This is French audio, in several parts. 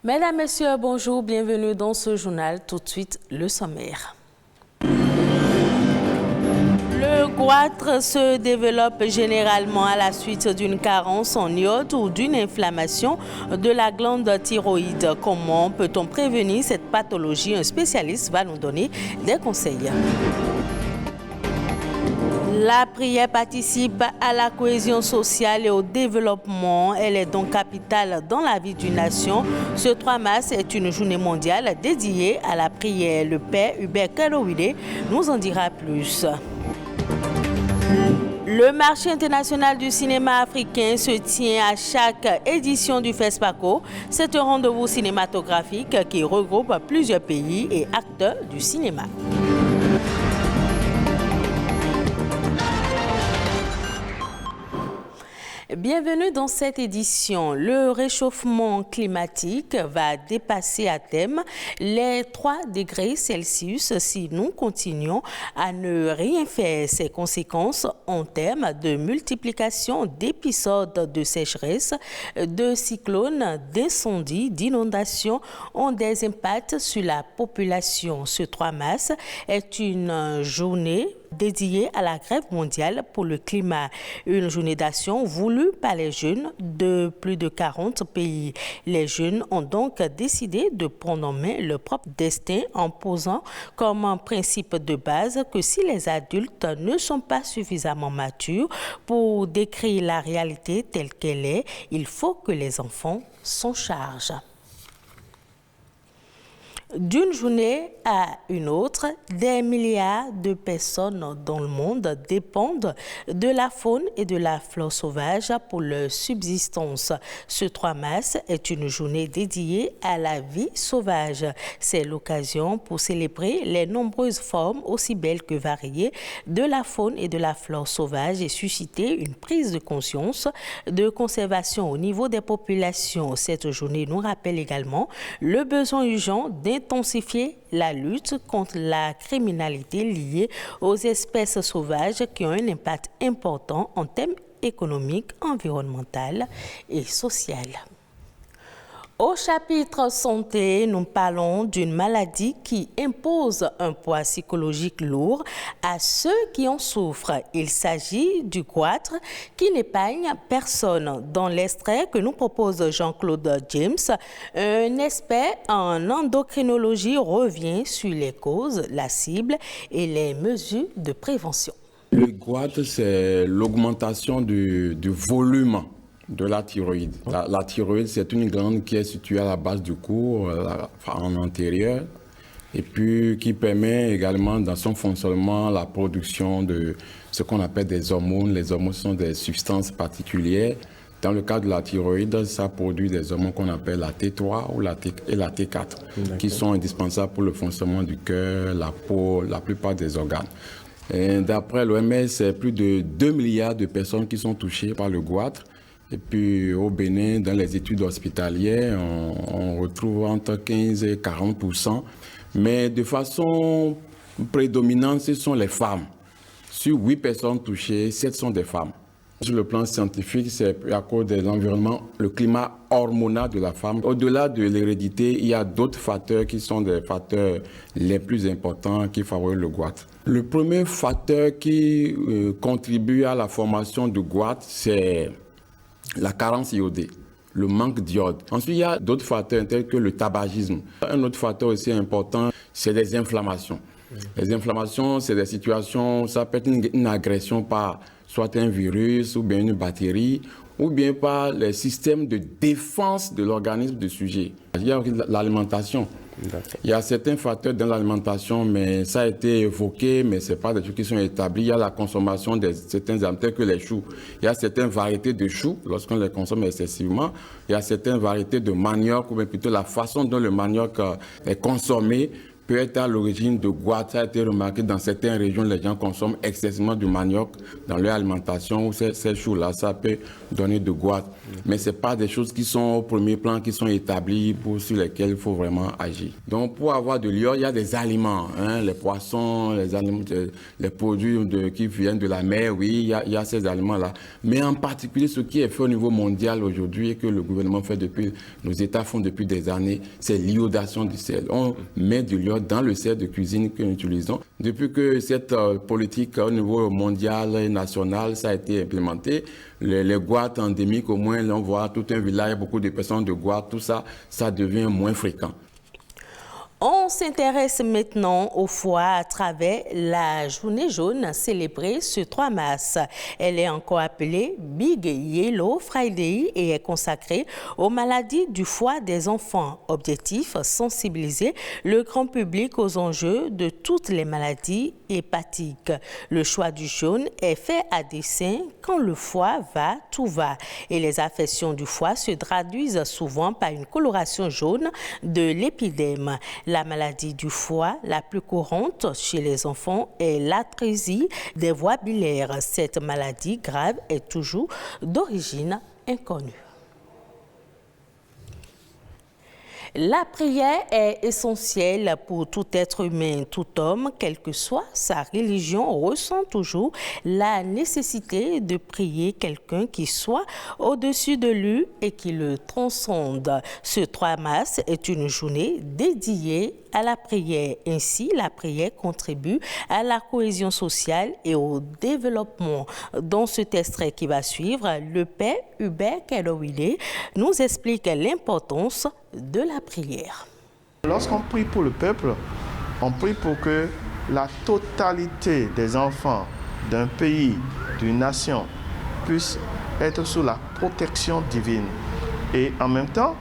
Mesdames, Messieurs, bonjour, bienvenue dans ce journal. Tout de suite, le sommaire. Le goitre se développe généralement à la suite d'une carence en iode ou d'une inflammation de la glande thyroïde. Comment peut-on prévenir cette pathologie? Un spécialiste va nous donner des conseils. La prière participe à la cohésion sociale et au développement. Elle est donc capitale dans la vie d'une nation. Ce 3 mars est une journée mondiale dédiée à la prière. Le père Hubert Kalowide nous en dira plus. Le marché international du cinéma africain se tient à chaque édition du FESPACO. C'est un rendez-vous cinématographique qui regroupe plusieurs pays et acteurs du cinéma. Bienvenue dans cette édition. Le réchauffement climatique va dépasser à terme les 3 degrés Celsius si nous continuons à ne rien faire. Ces conséquences en termes de multiplication d'épisodes de sécheresse, de cyclones, d'incendies, d'inondations ont des impacts sur la population. Ce 3 mars est une journée dédiée à la grève mondiale pour le climat. Une journée d'action voulue par les jeunes de plus de 40 pays. Les jeunes ont donc décidé de prendre en main leur propre destin en posant comme un principe de base que si les adultes ne sont pas suffisamment matures pour décrire la réalité telle qu'elle est, il faut que les enfants s'en chargent. D'une journée à une autre, des milliards de personnes dans le monde dépendent de la faune et de la flore sauvage pour leur subsistance. Ce 3 mars est une journée dédiée à la vie sauvage. C'est l'occasion pour célébrer les nombreuses formes aussi belles que variées de la faune et de la flore sauvage et susciter une prise de conscience de conservation au niveau des populations. Cette journée nous rappelle également le besoin urgent d'intensifier la lutte contre la criminalité liée aux espèces sauvages qui ont un impact important en termes économiques, environnementaux et sociaux. Au chapitre santé, nous parlons d'une maladie qui impose un poids psychologique lourd à ceux qui en souffrent. Il s'agit du goitre qui n'épargne personne. Dans l'extrait que nous propose Jean-Claude James, un expert en endocrinologie revient sur les causes, la cible et les mesures de prévention. Le goitre, c'est l'augmentation du volume de la thyroïde. La thyroïde, c'est une glande qui est située à la base du cou, en antérieur, et puis qui permet également dans son fonctionnement la production de ce qu'on appelle des hormones. Les hormones sont des substances particulières. Dans le cas de la thyroïde, ça produit des hormones qu'on appelle la T3 ou la T4, qui sont indispensables pour le fonctionnement du cœur, la peau, la plupart des organes. D'après l'OMS, c'est plus de 2 milliards de personnes qui sont touchées par le goitre. Et puis au Bénin, dans les études hospitalières, on retrouve entre 15 et 40%. Mais de façon prédominante, ce sont les femmes. Sur 8 personnes touchées, 7 sont des femmes. Sur le plan scientifique, c'est à cause de l'environnement, le climat hormonal de la femme. Au-delà de l'hérédité, il y a d'autres facteurs qui sont des facteurs les plus importants qui favorisent le goitre. Le premier facteur qui contribue à la formation du goitre, c'est la carence iodée, le manque d'iode. Ensuite, il y a d'autres facteurs tels que le tabagisme. Un autre facteur aussi important, c'est les inflammations. Les inflammations, c'est des situations, ça peut être une agression par soit un virus ou bien une bactérie, ou bien par les systèmes de défense de l'organisme du sujet. Il y a l'alimentation. Il y a certains facteurs dans l'alimentation, mais ça a été évoqué, mais ce n'est pas des trucs qui sont établis. Il y a la consommation de certains aliments tels que les choux. Il y a certaines variétés de choux, lorsqu'on les consomme excessivement. Il y a certaines variétés de manioc, ou bien plutôt la façon dont le manioc est consommé peut être à l'origine de goitre. Ça a été remarqué dans certaines régions, les gens consomment excessivement du manioc dans leur alimentation, ou ces choux-là, ça peut donner de goitre. Mais ce n'est pas des choses qui sont au premier plan, qui sont établies, sur lesquelles il faut vraiment agir. Donc pour avoir de l'iode, il y a des aliments, hein, les poissons, les produits qui viennent de la mer, oui, il y a ces aliments-là. Mais en particulier, ce qui est fait au niveau mondial aujourd'hui et que le gouvernement fait nos États font depuis des années, c'est l'iodation du sel. On met de l'iode dans le sel de cuisine que nous utilisons. Depuis que cette politique au niveau mondial et national, ça a été implémenté, les goitres endémiques, au moins, là, on voit tout un village, beaucoup de personnes de goitres, tout ça, ça devient moins fréquent. On s'intéresse maintenant au foie à travers la journée jaune célébrée ce 3 mars. Elle est encore appelée Big Yellow Friday et est consacrée aux maladies du foie des enfants. Objectif, sensibiliser le grand public aux enjeux de toutes les maladies hépatiques. Le choix du jaune est fait à dessein. Quand le foie va, tout va. Et les affections du foie se traduisent souvent par une coloration jaune de l'épidème. La maladie du foie la plus courante chez les enfants est l'atrésie des voies biliaires. Cette maladie grave est toujours d'origine inconnue. La prière est essentielle pour tout être humain. Tout homme, quelle que soit sa religion, ressent toujours la nécessité de prier quelqu'un qui soit au-dessus de lui et qui le transcende. Ce 3 mars est une journée dédiée à la prière. Ainsi, la prière contribue à la cohésion sociale et au développement. Dans cet extrait qui va suivre, le père Hubert Kerouillet nous explique l'importance de la prière. Lorsqu'on prie pour le peuple, on prie pour que la totalité des enfants d'un pays, d'une nation, puissent être sous la protection divine. Et en même temps,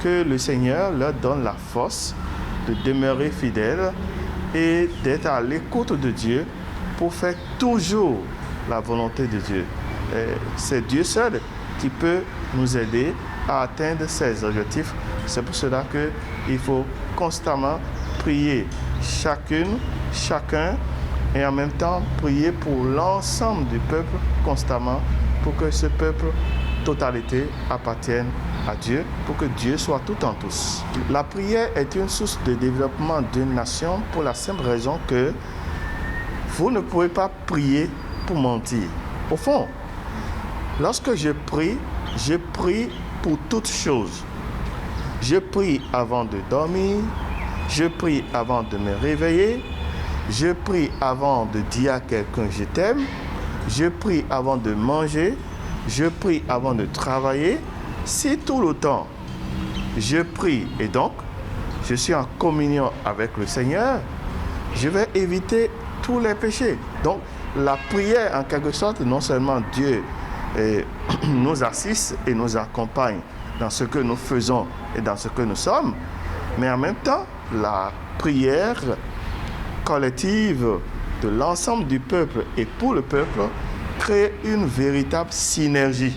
que le Seigneur leur donne la force de demeurer fidèles et d'être à l'écoute de Dieu pour faire toujours la volonté de Dieu. C'est Dieu seul qui peut nous aider à atteindre ces objectifs. C'est pour cela qu'il faut constamment prier chacune, chacun, et en même temps prier pour l'ensemble du peuple constamment, pour que ce peuple, totalité, appartienne à Dieu, pour que Dieu soit tout en tous. La prière est une source de développement d'une nation pour la simple raison que vous ne pouvez pas prier pour mentir. Au fond, lorsque je prie pour toutes choses. Je prie avant de dormir, je prie avant de me réveiller, je prie avant de dire à quelqu'un je t'aime, je prie avant de manger, je prie avant de travailler. Si tout le temps je prie et donc je suis en communion avec le Seigneur, je vais éviter tous les péchés. Donc la prière, en quelque sorte, non seulement Dieu nous assiste et nous accompagne dans ce que nous faisons et dans ce que nous sommes, mais en même temps, la prière collective de l'ensemble du peuple et pour le peuple crée une véritable synergie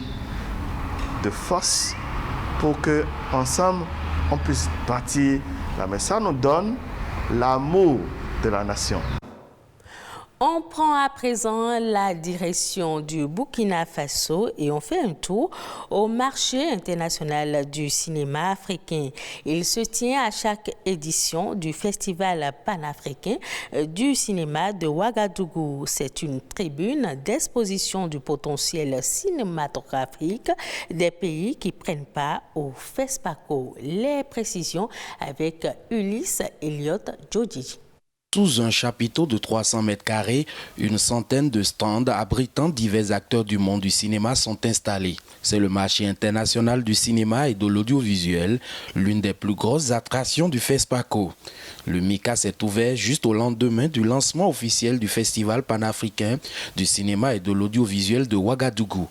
de force pour que ensemble on puisse bâtir la mais ça nous donne l'amour de la nation. On prend à présent la direction du Burkina Faso et on fait un tour au marché international du cinéma africain. Il se tient à chaque édition du Festival panafricain du cinéma de Ouagadougou. C'est une tribune d'exposition du potentiel cinématographique des pays qui prennent part au FESPACO. Les précisions avec Ulysse Elliott Djodji. Sous un chapiteau de 300 mètres carrés, une centaine de stands abritant divers acteurs du monde du cinéma sont installés. C'est le marché international du cinéma et de l'audiovisuel, l'une des plus grosses attractions du FESPACO. Le MICA s'est ouvert juste au lendemain du lancement officiel du Festival panafricain du cinéma et de l'audiovisuel de Ouagadougou.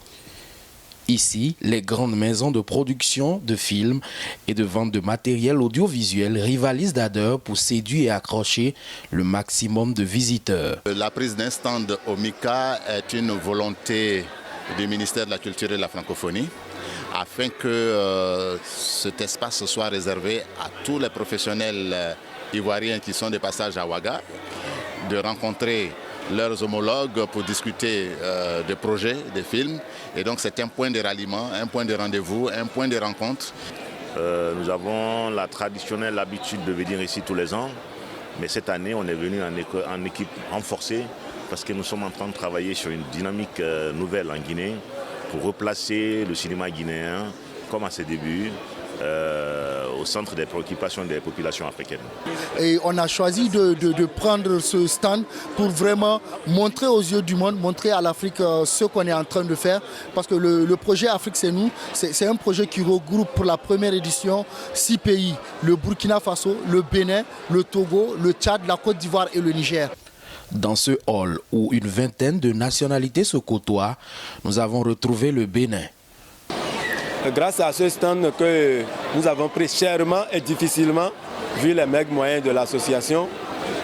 Ici, les grandes maisons de production de films et de vente de matériel audiovisuel rivalisent d'ardeur pour séduire et accrocher le maximum de visiteurs. La prise d'un stand au MICA est une volonté du ministère de la Culture et de la Francophonie afin que cet espace soit réservé à tous les professionnels ivoiriens qui sont de passage à Ouaga, de rencontrer leurs homologues pour discuter des projets, des films. Et donc c'est un point de ralliement, un point de rendez-vous, un point de rencontre. Nous avons la traditionnelle habitude de venir ici tous les ans. Mais cette année, on est venu en équipe renforcée parce que nous sommes en train de travailler sur une dynamique nouvelle en Guinée pour replacer le cinéma guinéen, comme à ses débuts, au centre des préoccupations des populations africaines. Et on a choisi de prendre ce stand pour vraiment montrer aux yeux du monde, montrer à l'Afrique ce qu'on est en train de faire. Parce que le projet Afrique c'est nous, c'est un projet qui regroupe pour la première édition 6 pays. Le Burkina Faso, le Bénin, le Togo, le Tchad, la Côte d'Ivoire et le Niger. Dans ce hall où une vingtaine de nationalités se côtoient, nous avons retrouvé le Bénin. Grâce à ce stand que nous avons pris chèrement et difficilement, vu les maigres moyens de l'association,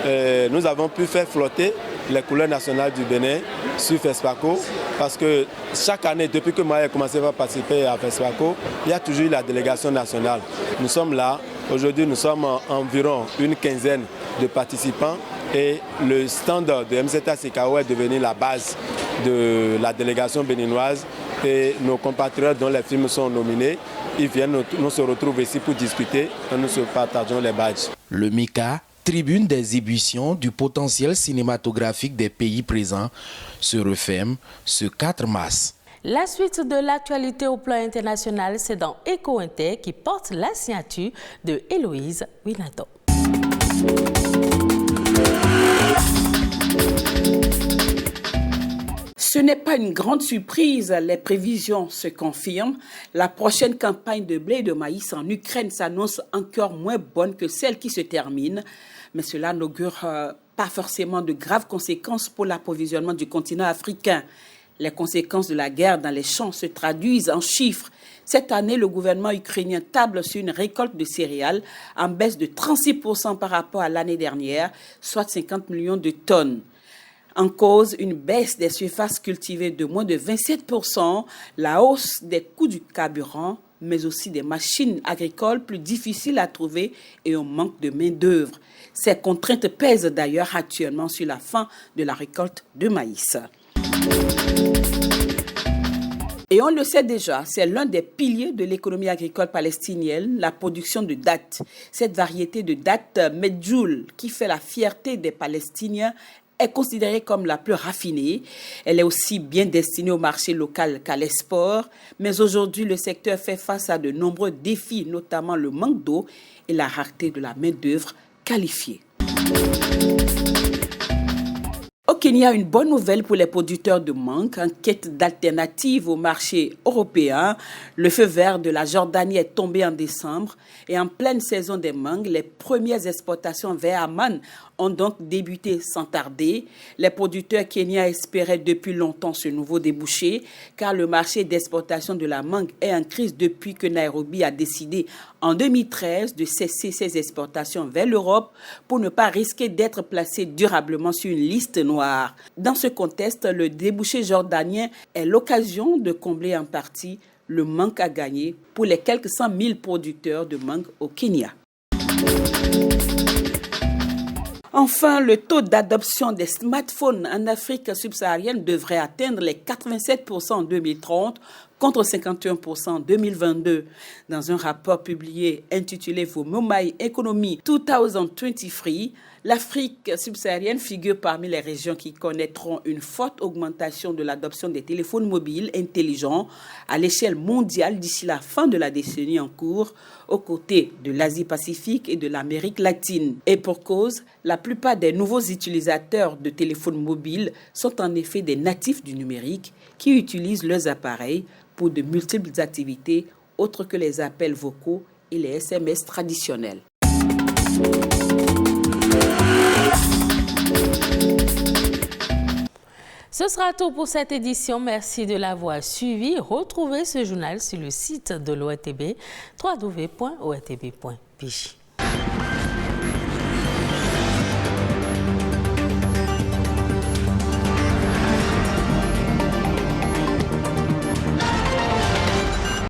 nous avons pu faire flotter les couleurs nationales du Bénin sur FESPACO, parce que chaque année, depuis que moi j'ai commencé à participer à FESPACO, il y a toujours la délégation nationale. Nous sommes là, aujourd'hui nous sommes environ une quinzaine de participants et le stand de MZA Sekawo est devenu la base de la délégation béninoise. Et nos compatriotes dont les films sont nominés, ils viennent, nous se retrouvent ici pour discuter et nous se partageons les badges. Le MICA, tribune d'exhibition du potentiel cinématographique des pays présents, se referme ce 4 mars. La suite de l'actualité au plan international, c'est dans Eco Inter qui porte la signature de Héloïse Winato. Ce n'est pas une grande surprise, les prévisions se confirment. La prochaine campagne de blé et de maïs en Ukraine s'annonce encore moins bonne que celle qui se termine. Mais cela n'augure pas forcément de graves conséquences pour l'approvisionnement du continent africain. Les conséquences de la guerre dans les champs se traduisent en chiffres. Cette année, le gouvernement ukrainien table sur une récolte de céréales en baisse de 36% par rapport à l'année dernière, soit 50 millions de tonnes. En cause, une baisse des surfaces cultivées de moins de 27%, la hausse des coûts du carburant, mais aussi des machines agricoles plus difficiles à trouver et un manque de main-d'œuvre. Ces contraintes pèsent d'ailleurs actuellement sur la fin de la récolte de maïs. Et on le sait déjà, c'est l'un des piliers de l'économie agricole palestinienne, la production de dattes. Cette variété de dattes medjool, qui fait la fierté des Palestiniens, est considérée comme la plus raffinée. Elle est aussi bien destinée au marché local qu'à l'export. Mais aujourd'hui, le secteur fait face à de nombreux défis, notamment le manque d'eau et la rareté de la main-d'œuvre qualifiée. Au Kenya, une bonne nouvelle pour les producteurs de mangue en quête d'alternatives au marché européen. Le feu vert de la Jordanie est tombé en décembre et en pleine saison des mangues, les premières exportations vers Amman ont donc débuté sans tarder. Les producteurs kenyans espéraient depuis longtemps ce nouveau débouché car le marché d'exportation de la mangue est en crise depuis que Nairobi a décidé en 2013 de cesser ses exportations vers l'Europe pour ne pas risquer d'être placé durablement sur une liste noire. Dans ce contexte, le débouché jordanien est l'occasion de combler en partie le manque à gagner pour les quelques 100 000 producteurs de mangue au Kenya. Enfin, le taux d'adoption des smartphones en Afrique subsaharienne devrait atteindre les 87% en 2030 contre 51% en 2022. Dans un rapport publié intitulé Vumai Economy 2023, l'Afrique subsaharienne figure parmi les régions qui connaîtront une forte augmentation de l'adoption des téléphones mobiles intelligents à l'échelle mondiale d'ici la fin de la décennie en cours, aux côtés de l'Asie-Pacifique et de l'Amérique latine. Et pour cause, la plupart des nouveaux utilisateurs de téléphones mobiles sont en effet des natifs du numérique qui utilisent leurs appareils pour de multiples activités autres que les appels vocaux et les SMS traditionnels. Ce sera tout pour cette édition. Merci de l'avoir suivi. Retrouvez ce journal sur le site de l'ORTB, www.ortb.pj.